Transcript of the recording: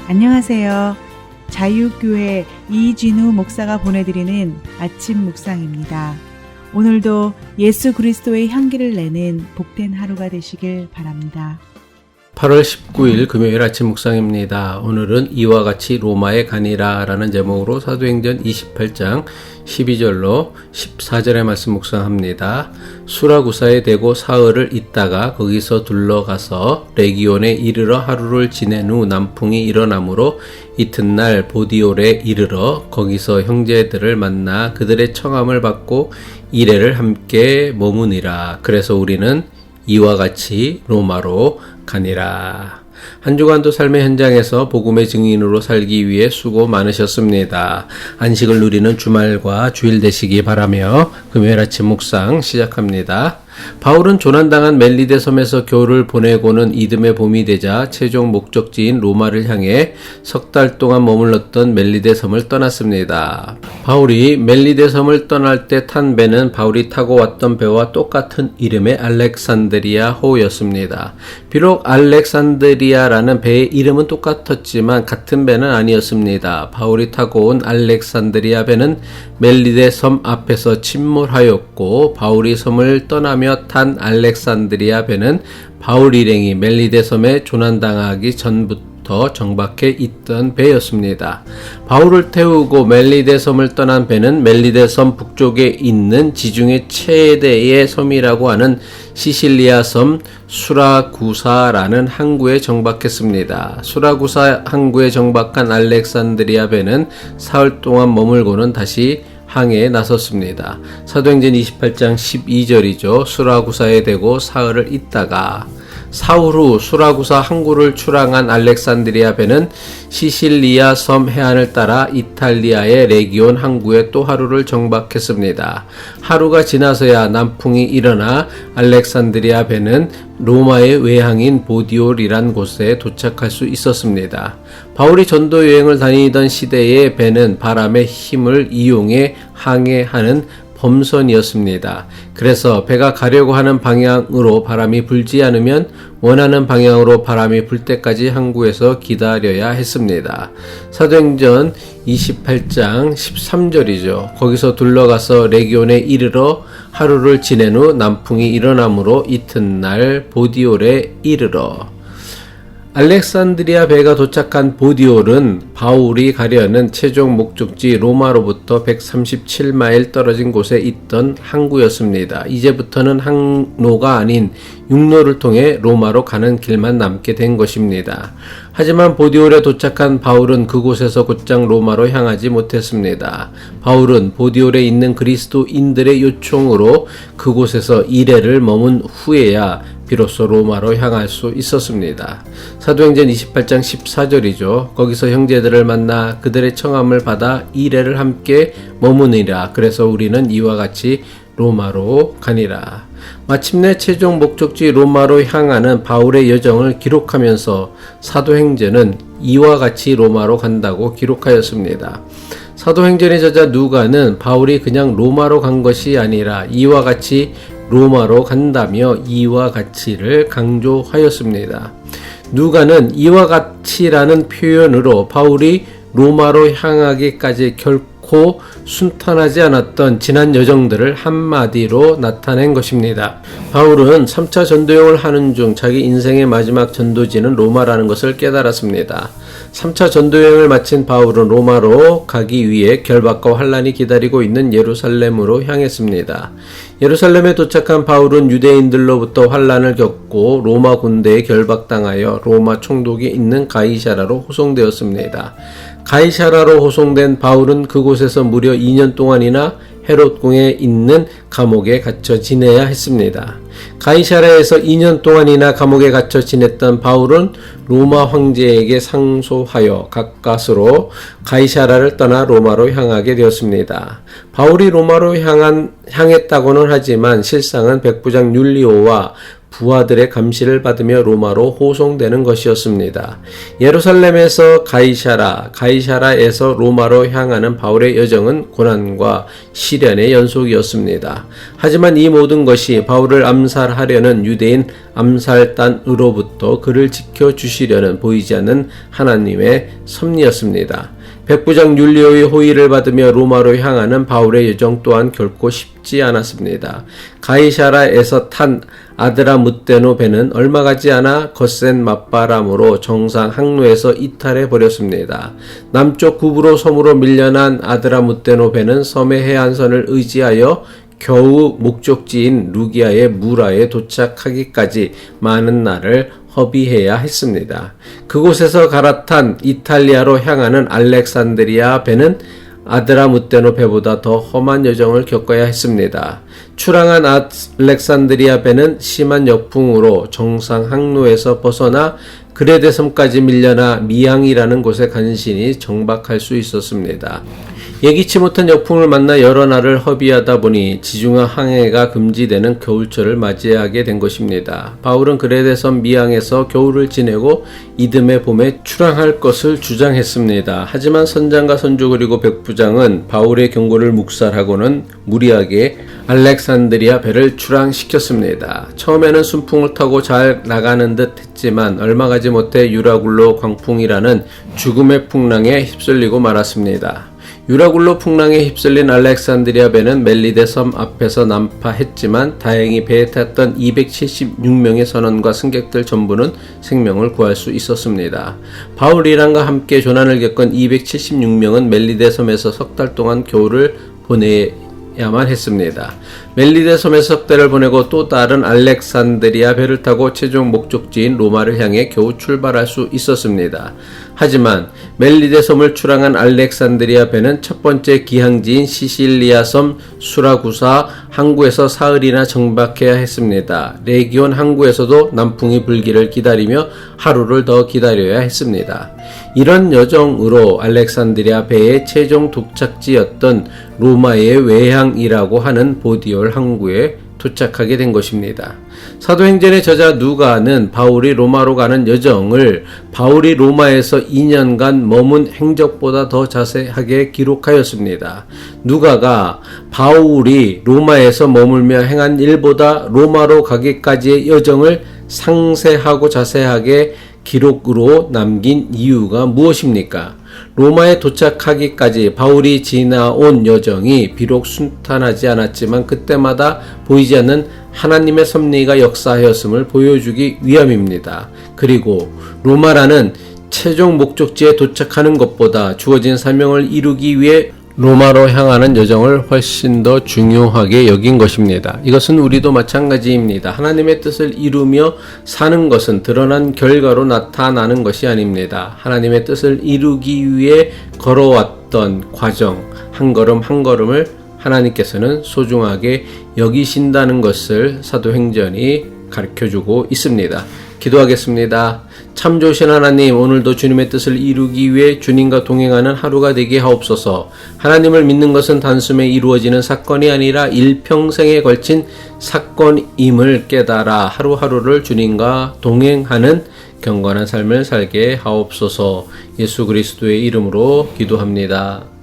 안녕하세요. 자유교회 이진우 목사가 보내드리는 아침 묵상입니다. 오늘도 예수 그리스도의 향기를 내는 복된 하루가 되시길 바랍니다. 8월 19일 금요일 아침 묵상입니다. 오늘은 이와 같이 로마에 가니라 라는 제목으로 사도행전 28장 12절로 14절의 말씀 묵상합니다. 수라구사에 대고 사흘을 있다가 거기서 둘러가서 레기온에 이르러 하루를 지낸 후 남풍이 일어나므로 이튿날 보디올에 이르러 거기서 형제들을 만나 그들의 청함을 받고 이레를 함께 머무니라. 그래서 우리는 이와 같이 로마로 가니라. 한 주간도 삶의 현장에서 복음의 증인으로 살기 위해 수고 많으셨습니다. 안식을 누리는 주말과 주일 되시기 바라며 금요일 아침 묵상 시작합니다. 바울은 조난당한 멜리데 섬에서 겨울을 보내고는 이듬해 봄이 되자 최종 목적지인 로마를 향해 석 달 동안 머물렀던 멜리데 섬을 떠났습니다. 바울이 멜리데 섬을 떠날 때 탄 배는 바울이 타고 왔던 배와 똑같은 이름의 알렉산드리아 호였습니다. 비록 알렉산드리아라는 배의 이름은 똑같았지만 같은 배는 아니었습니다. 바울이 타고 온 알렉산드리아 배는 멜리데 섬 앞에서 침몰하였고 바울이 섬을 떠나며 탄 알렉산드리아 배는 바울 일행이 멜리데 섬에 조난당하기 전부터 정박해 있던 배였습니다. 바울을 태우고 멜리데 섬을 떠난 배는 멜리데 섬 북쪽에 있는 지중해 최대의 섬이라고 하는 시실리아 섬 수라구사라는 항구에 정박했습니다. 수라구사 항구에 정박한 알렉산드리아 배는 사흘 동안 머물고는 다시 항해에 나섰습니다. 사도행전 28장 12절이죠. 수라구사에 대고 사흘을 있다가 사흘 후 수라구사 항구를 출항한 알렉산드리아 배는 시실리아 섬 해안을 따라 이탈리아의 레기온 항구에 또 하루를 정박했습니다. 하루가 지나서야 남풍이 일어나 알렉산드리아 배는 로마의 외항인 보디올이란 곳에 도착할 수 있었습니다. 바울이 전도 여행을 다니던 시대의 배는 바람의 힘을 이용해 항해하는 범선이었습니다. 그래서 배가 가려고 하는 방향으로 바람이 불지 않으면 원하는 방향으로 바람이 불 때까지 항구에서 기다려야 했습니다. 사도행전 28장 13절이죠. 거기서 둘러가서 레기온에 이르러 하루를 지낸 후 남풍이 일어나므로 이튿날 보디올에 이르러. 알렉산드리아 배가 도착한 보디올은 바울이 가려는 최종 목적지 로마로부터 137마일 떨어진 곳에 있던 항구였습니다. 이제부터는 항로가 아닌 육로를 통해 로마로 가는 길만 남게 된 것입니다. 하지만 보디올에 도착한 바울은 그곳에서 곧장 로마로 향하지 못했습니다. 바울은 보디올에 있는 그리스도인들의 요청으로 그곳에서 이레를 머문 후에야 비로소 로마로 향할 수 있었습니다. 사도행전 28장 14절이죠. 거기서 형제들을 만나 그들의 청함을 받아 이레를 함께 머무니라. 그래서 우리는 이와 같이 로마로 가니라. 마침내 최종 목적지 로마로 향하는 바울의 여정을 기록하면서 사도행전은 이와 같이 로마로 간다고 기록하였습니다. 사도행전의 저자 누가는 바울이 그냥 로마로 간 것이 아니라 이와 같이 로마로 간다며 이와 같이를 강조하였습니다. 누가는 이와 같이라는 표현으로 바울이 로마로 향하기까지 결코 순탄하지 않았던 지난 여정들을 한마디로 나타낸 것입니다. 바울은 3차 전도여행을 하는 중 자기 인생의 마지막 전도지는 로마라는 것을 깨달았습니다. 3차 전도여행을 마친 바울은 로마로 가기 위해 결박과 환란이 기다리고 있는 예루살렘으로 향했습니다. 예루살렘에 도착한 바울은 유대인들로부터 환란을 겪고 로마 군대에 결박당하여 로마 총독이 있는 가이사라로 호송되었습니다. 가이사라로 호송된 바울은 그곳에서 무려 2년 동안이나 헤롯궁에 있는 감옥에 갇혀 지내야 했습니다. 가이사라에서 2년 동안이나 감옥에 갇혀 지냈던 바울은 로마 황제에게 상소하여 가까스로 가이사라를 떠나 로마로 향하게 되었습니다. 바울이 로마로 향했다고는 하지만 실상은 백부장 율리오와 부하들의 감시를 받으며 로마로 호송되는 것이었습니다. 예루살렘에서 가이사라에서 로마로 향하는 바울의 여정은 고난과 시련의 연속이었습니다. 하지만 이 모든 것이 바울을 암살하려는 유대인 암살단으로부터 그를 지켜주시려는 보이지 않는 하나님의 섭리였습니다. 백부장 율리오의 호의를 받으며 로마로 향하는 바울의 여정 또한 결코 쉽지 않았습니다. 가이사라에서 탄 아드라무테노 배는 얼마 가지 않아 거센 맞바람으로 정상 항로에서 이탈해 버렸습니다. 남쪽 구브로 섬으로 밀려난 아드라무테노 배는 섬의 해안선을 의지하여 겨우 목적지인 루기아의 무라에 도착하기까지 많은 날을 허비해야 했습니다. 그곳에서 갈아탄 이탈리아로 향하는 알렉산드리아 배는 아드라무테노 배보다 더 험한 여정을 겪어야 했습니다. 출항한 알렉산드리아 배는 심한 역풍으로 정상 항로에서 벗어나 그레데 섬까지 밀려나 미앙이라는 곳에 간신히 정박할 수 있었습니다. 예기치 못한 역풍을 만나 여러 날을 허비하다 보니 지중하 항해가 금지되는 겨울철을 맞이하게 된 것입니다. 바울은 그레데 섬 미앙에서 겨울을 지내고 이듬해 봄에 출항할 것을 주장했습니다. 하지만 선장과 선주 그리고 백부장은 바울의 경고를 묵살하고는 무리하게 알렉산드리아 배를 출항시켰습니다. 처음에는 순풍을 타고 잘 나가는 듯 했지만 얼마 가지 못해 유라굴로 광풍이라는 죽음의 풍랑에 휩쓸리고 말았습니다. 유라굴로 풍랑에 휩쓸린 알렉산드리아 배는 멜리데 섬 앞에서 난파했지만 다행히 배에 탔던 276명의 선원과 승객들 전부는 생명을 구할 수 있었습니다. 바울이랑과 함께 조난을 겪은 276명은 멜리데 섬에서 석 달 동안 겨울을 보내야만 했습니다. 멜리데 섬에서 석 달을 보내고 또 다른 알렉산드리아 배를 타고 최종 목적지인 로마를 향해 겨우 출발할 수 있었습니다. 하지만 멜리데 섬을 출항한 알렉산드리아 배는 첫 번째 기항지인 시실리아 섬 수라구사 항구에서 사흘이나 정박해야 했습니다. 레기온 항구에서도 남풍이 불기를 기다리며 하루를 더 기다려야 했습니다. 이런 여정으로 알렉산드리아 배의 최종 도착지였던 로마의 외항이라고 하는 보디올 항구에 도착하게 된 것입니다. 사도행전의 저자 누가는 바울이 로마로 가는 여정을 바울이 로마에서 2년간 머문 행적보다 더 자세하게 기록하였습니다. 누가가 바울이 로마에서 머물며 행한 일보다 로마로 가기까지의 여정을 상세하고 자세하게 기록으로 남긴 이유가 무엇입니까? 로마에 도착하기까지 바울이 지나온 여정이 비록 순탄하지 않았지만 그때마다 보이지 않는 하나님의 섭리가 역사하였음을 보여주기 위함입니다. 그리고 로마라는 최종 목적지에 도착하는 것보다 주어진 사명을 이루기 위해 로마로 향하는 여정을 훨씬 더 중요하게 여긴 것입니다. 이것은 우리도 마찬가지입니다. 하나님의 뜻을 이루며 사는 것은 드러난 결과로 나타나는 것이 아닙니다. 하나님의 뜻을 이루기 위해 걸어왔던 과정, 한 걸음 한 걸음을 하나님께서는 소중하게 여기신다는 것을 사도행전이 가르쳐주고 있습니다. 기도하겠습니다. 참 좋으신 하나님, 오늘도 주님의 뜻을 이루기 위해 주님과 동행하는 하루가 되게 하옵소서. 하나님을 믿는 것은 단숨에 이루어지는 사건이 아니라 일평생에 걸친 사건임을 깨달아 하루하루를 주님과 동행하는 경건한 삶을 살게 하옵소서. 예수 그리스도의 이름으로 기도합니다.